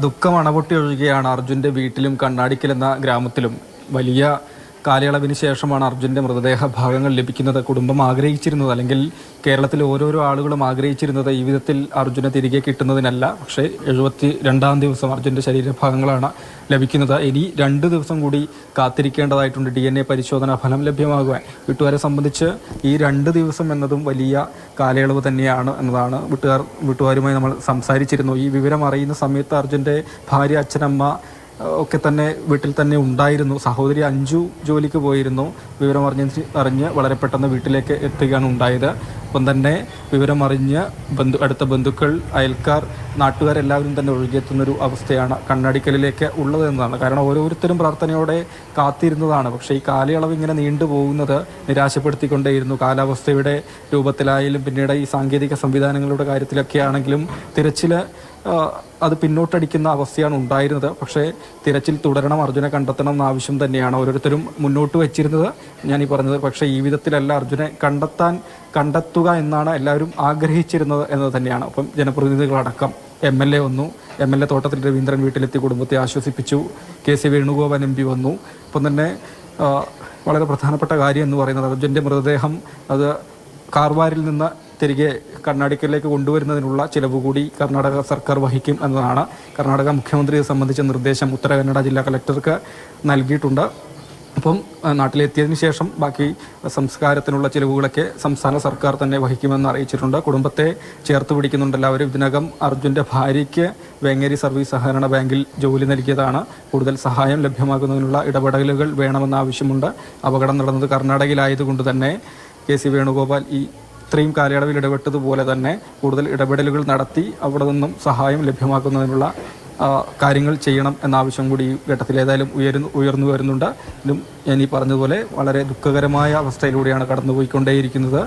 ദുഃഖം അണപൊട്ടി ഒഴുകുകയാണ് അർജുൻ്റെ വീട്ടിലും കണ്ണാടിക്കൽ എന്ന ഗ്രാമത്തിലും. വലിയ കാലയളവിന് ശേഷമാണ് അർജുൻ്റെ മൃതദേഹ ഭാഗങ്ങൾ ലഭിക്കുന്നത്. കുടുംബം ആഗ്രഹിച്ചിരുന്നത്, അല്ലെങ്കിൽ കേരളത്തിലെ ഓരോരോ ആളുകളും ആഗ്രഹിച്ചിരുന്നത് ഈ വിധത്തിൽ അർജുനെ തിരികെ കിട്ടുന്നതിനല്ല. പക്ഷേ 72-ാം ദിവസം അർജുൻ്റെ ശരീരഭാഗങ്ങളാണ് ലഭിക്കുന്നത്. ഇനി 2 ദിവസം കൂടി കാത്തിരിക്കേണ്ടതായിട്ടുണ്ട് DNA പരിശോധനാ ഫലം ലഭ്യമാകുവാൻ. വീട്ടുകാരെ സംബന്ധിച്ച് ഈ 2 ദിവസം എന്നതും വലിയ കാലയളവ് തന്നെയാണ് എന്നതാണ് വീട്ടുകാരുമായി നമ്മൾ സംസാരിച്ചിരുന്നു. ഈ വിവരം അറിയുന്ന സമയത്ത് അർജുൻ്റെ ഭാര്യ, അച്ഛനമ്മ ഒക്കെ തന്നെ വീട്ടിൽ തന്നെ ഉണ്ടായിരുന്നു. സഹോദരി അഞ്ജു ജോലിക്ക് പോയിരുന്നു. വിവരം അറിഞ്ഞ് വളരെ പെട്ടെന്ന് വീട്ടിലേക്ക് എത്തുകയാണ് ഉണ്ടായത്. ഒപ്പം തന്നെ വിവരം അറിഞ്ഞ് അടുത്ത ബന്ധുക്കൾ, അയൽക്കാർ, നാട്ടുകാരെല്ലാവരും തന്നെ ഒഴുകിയെത്തുന്നൊരു അവസ്ഥയാണ് കണ്ണാടിക്കലിലേക്ക് ഉള്ളത് എന്നതാണ്. കാരണം ഓരോരുത്തരും പ്രാർത്ഥനയോടെ കാത്തിരുന്നതാണ്. പക്ഷേ ഈ കാലയളവ് ഇങ്ങനെ നീണ്ടുപോകുന്നത് നിരാശപ്പെടുത്തിക്കൊണ്ടേയിരുന്നു. കാലാവസ്ഥയുടെ രൂപത്തിലായാലും പിന്നീട് ഈ സാങ്കേതിക സംവിധാനങ്ങളുടെ കാര്യത്തിലൊക്കെ ആണെങ്കിലും തിരച്ചിൽ അത് പിന്നോട്ടടിക്കുന്ന അവസ്ഥയാണ് ഉണ്ടായിരുന്നത്. പക്ഷേ തിരച്ചിൽ തുടരണം, അർജുനെ കണ്ടെത്തണം എന്ന ആവശ്യം തന്നെയാണ് ഓരോരുത്തരും മുന്നോട്ട് വെച്ചിരുന്നത്. ഞാനീ പറഞ്ഞത്, പക്ഷേ ഈ വിധത്തിലല്ല, അർജുനെ കണ്ടെത്തുക എന്നാണ് എല്ലാവരും ആഗ്രഹിച്ചിരുന്നത് എന്നത് തന്നെയാണ്. അപ്പം ജനപ്രതിനിധികളടക്കം MLA വന്നു. MLA തോട്ടത്തിൽ രവീന്ദ്രൻ വീട്ടിലെത്തി കുടുംബത്തെ ആശ്വസിപ്പിച്ചു. KC വേണുഗോപാൽ MP വന്നു. അപ്പം തന്നെ വളരെ പ്രധാനപ്പെട്ട കാര്യം എന്ന് പറയുന്നത് അർജുൻ്റെ മൃതദേഹം അത് കാർവാരിൽ നിന്ന് തിരികെ കർണാടകയിലേക്ക് കൊണ്ടുവരുന്നതിനുള്ള ചിലവ് കൂടി കർണാടക സർക്കാർ വഹിക്കും എന്നതാണ്. കർണാടക മുഖ്യമന്ത്രിയെ സംബന്ധിച്ച നിർദ്ദേശം ഉത്തര കന്നഡ ജില്ലാ കളക്ടർക്ക് നൽകിയിട്ടുണ്ട്. അപ്പം നാട്ടിലെത്തിയതിന് ശേഷം ബാക്കി സംസ്കാരത്തിനുള്ള ചിലവുകളൊക്കെ സംസ്ഥാന സർക്കാർ തന്നെ വഹിക്കുമെന്ന് അറിയിച്ചിട്ടുണ്ട്. കുടുംബത്തെ ചേർത്ത് പിടിക്കുന്നുണ്ട് എല്ലാവരും. ഇതിനകം അർജുൻ്റെ ഭാര്യയ്ക്ക് വേങ്ങേരി സർവീസ് സഹകരണ ബാങ്കിൽ ജോലി നൽകിയതാണ്. കൂടുതൽ സഹായം ലഭ്യമാക്കുന്നതിനുള്ള ഇടപെടലുകൾ വേണമെന്ന ആവശ്യമുണ്ട്. അപകടം നടന്നത് കർണാടകയിലായതുകൊണ്ട് തന്നെ KC വേണുഗോപാൽ ഇത്രയും കാലയളവിൽ ഇടപെട്ടതുപോലെ തന്നെ കൂടുതൽ ഇടപെടലുകൾ നടത്തി അവിടെ നിന്നും സഹായം ലഭ്യമാക്കുന്നതിനുള്ള കാര്യങ്ങൾ ചെയ്യണം എന്ന ആവശ്യം കൂടി ഈ ഘട്ടത്തിൽ ഏതായാലും ഉയർന്നു വരുന്നുണ്ട്. ഇതും ഞാൻ ഈ പറഞ്ഞതുപോലെ വളരെ ദുഃഖകരമായ അവസ്ഥയിലൂടെയാണ് കടന്നുപോയിക്കൊണ്ടേയിരിക്കുന്നത്.